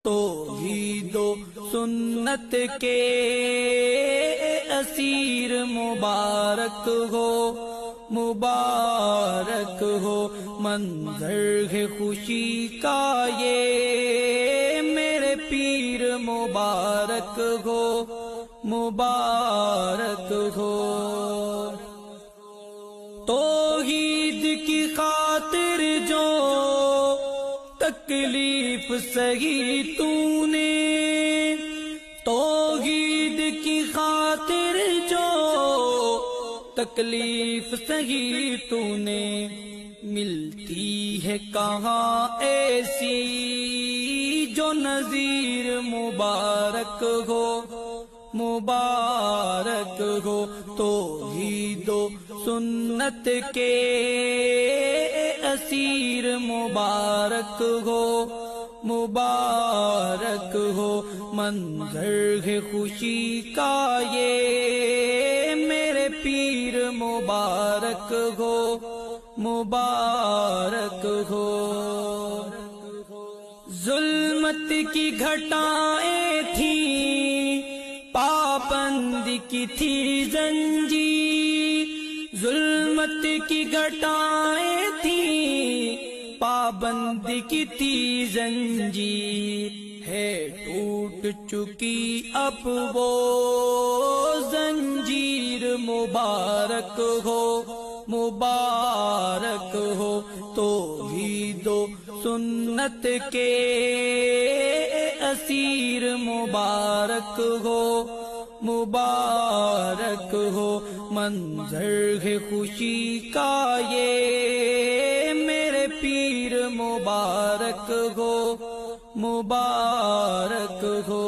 توحید و سنت کے اسیر مبارک ہو، مبارک ہو منظر ہے خوشی کا یہ میرے پیر مبارک ہو، مبارک ہو۔ توحید کی خاطر جو تکلیف سہی تو نے، توحید کی خاطر جو تکلیف سہی تو نے، ملتی ہے کہاں ایسی جو نذیر مبارک ہو، مبارک ہو۔ توحید و سنت کے اسیر مبارک ہو، مبارک ہو منظر ہے خوشی کا یہ میرے پیر مبارک ہو، مبارک ہو۔ ظلمت کی گھٹائیں تھیں، پابند کی تھی زنجیر، ظلمت کی گھٹائیں تھیں، پابند کی تھی زنجیر، ہے ٹوٹ چکی اب وہ زنجیر مبارک ہو، مبارک ہو۔ توحید و سنت کے اسیر مبارک ہو، مبارک ہو منظر ہے خوشی کا یہ میرے پیر مبارک ہو، مبارک ہو۔